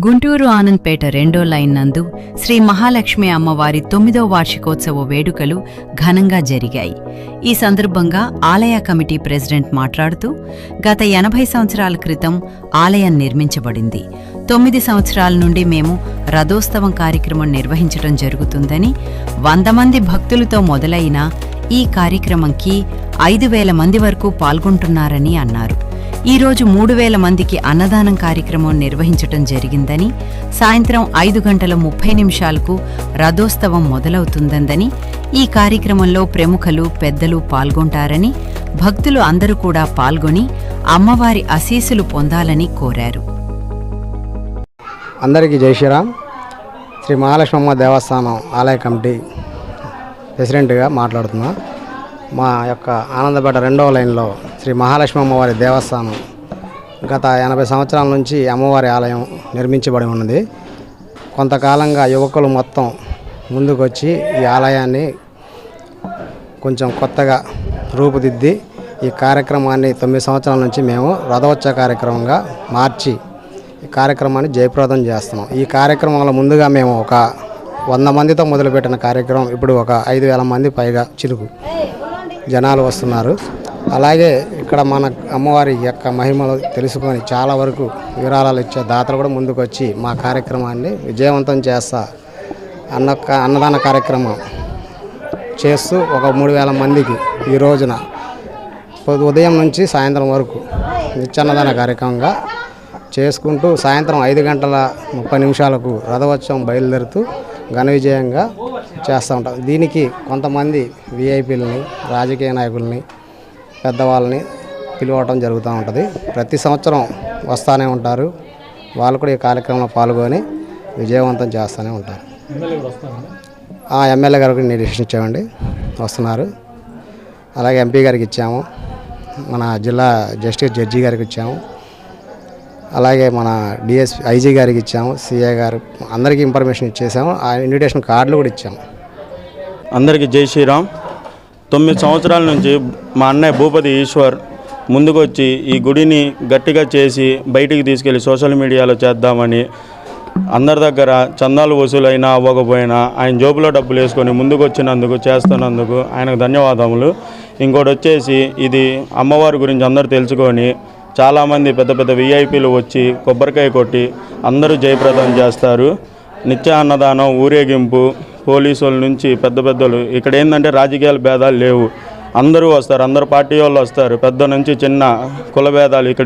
గుంటూరు ఆనంద్పేట 2వ లైన్ నందు శ్రీ మహాలక్ష్మి అమ్మవారి 9వ వార్షికోత్సవ వేడుకలు ఘనంగా జరిగాయి. ఈ సందర్భంగా ఆలయ కమిటీ ప్రెసిడెంట్ మాట్లాడుతూ, గత 80 సంవత్సరాల క్రితం ఆలయం నిర్మించబడింది. 9 సంవత్సరాల నుండి మేము రథోత్సవం కార్యక్రమం నిర్వహించడం జరుగుతుందని, 100 మంది భక్తులతో మొదలైన ఈ కార్యక్రమంకి 5,000 మంది వరకు పాల్గొంటున్నారని అన్నారు. ఈరోజు 3,000 మందికి అన్నదానం కార్యక్రమం నిర్వహించటం జరిగిందని, సాయంత్రం 5:30 రథోత్సవం మొదలవుతుందని, ఈ కార్యక్రమంలో ప్రముఖులు పెద్దలు పాల్గొంటారని, భక్తులు అందరూ కూడా పాల్గొని అమ్మవారి ఆశీస్సులు పొందాలని కోరారు. అందరికీ జై శ్రీరామ్. శ్రీ మహాలక్ష్మి అమ్మ దేవస్థానం ఆలయ కమిటీ ప్రెసిడెంట్గా మాట్లాడుతున్నా. మా యొక్క ఆనందపేట 2వ లైన్లో శ్రీ మహాలక్ష్మి అమ్మవారి దేవస్థానం గత 80 సంవత్సరాల నుంచి అమ్మవారి ఆలయం నిర్మించబడి ఉన్నది. కొంతకాలంగా యువకులు మొత్తం ముందుకొచ్చి ఈ ఆలయాన్ని కొంచెం కొత్తగా రూపుదిద్ది ఈ కార్యక్రమాన్ని 9 సంవత్సరాల నుంచి మేము రథోత్సవ కార్యక్రమంగా మార్చి ఈ కార్యక్రమాన్ని జయప్రదం చేస్తున్నాం. ఈ కార్యక్రమంలో ముందుగా మేము ఒక 100 మందితో మొదలుపెట్టిన కార్యక్రమం ఇప్పుడు ఒక 5,000 మంది పైగా చిలుకు జనాలు వస్తున్నారు. అలాగే ఇక్కడ మన అమ్మవారి యొక్క మహిమలు తెలుసుకొని చాలా వరకు విరాళాలు ఇచ్చే దాతలు కూడా ముందుకు వచ్చి మా కార్యక్రమాన్ని విజయవంతం చేస్తా అన్నదాన కార్యక్రమం చేస్తూ ఒక 3,000 మందికి ఈ రోజున ఉదయం నుంచి సాయంత్రం వరకు నిత్యాన్నదాన కార్యక్రమంగా చేసుకుంటూ సాయంత్రం 5:30 రథోత్సవం బయలుదేరుతూ ఘన విజయంగా చేస్తూ ఉంటాం. దీనికి కొంతమంది విఐపీలని, రాజకీయ నాయకుల్ని, పెద్దవాళ్ళని పిలవటం జరుగుతూ ఉంటుంది. ప్రతి సంవత్సరం వస్తూనే ఉంటారు. వాళ్ళు కూడా ఈ కార్యక్రమంలో పాల్గొని విజయవంతం చేస్తూనే ఉంటారు. ఎమ్మెల్యే గారికి నిర్దేశం ఇచ్చామండి, వస్తున్నారు. అలాగే ఎంపీ గారికి ఇచ్చాము, మన జిల్లా జస్టిస్ జడ్జి గారికి ఇచ్చాము, అలాగే మన డిఎస్పీ ఐజీ గారికి ఇచ్చాము, సిఐ గారు అందరికీ ఇన్ఫర్మేషన్ ఇచ్చేసాము. ఆ ఇన్విటేషన్ కార్డులు కూడా ఇచ్చాము. అందరికీ జై శ్రీరామ్. 9 సంవత్సరాల నుంచి మా అన్నయ్య భూపతి ఈశ్వర్ ముందుకొచ్చి ఈ గుడిని గట్టిగా చేసి బయటికి తీసుకెళ్ళి సోషల్ మీడియాలో చేద్దామని అందరి దగ్గర చందాలు వసూలైనా అవ్వకపోయినా ఆయన జోబులో డబ్బులు వేసుకొని ముందుకు వచ్చినందుకు, చేస్తున్నందుకు ఆయనకు ధన్యవాదములు. ఇంకోటి వచ్చేసి ఇది అమ్మవారి గురించి అందరూ తెలుసుకొని చాలామంది పెద్ద పెద్ద విఐపీలు వచ్చి కొబ్బరికాయ కొట్టి అందరూ జయప్రదం చేస్తారు. నిత్య అన్నదానం, ఊరేగింపు, పోలీసుల నుంచి పెద్ద పెద్దలు. ఇక్కడ ఏంటంటే రాజకీయాల భేదాలు లేవు, అందరూ వస్తారు, అందరు పార్టీ వాళ్ళు వస్తారు, పెద్ద నుంచి చిన్న కుల భేదాలు ఇక్కడ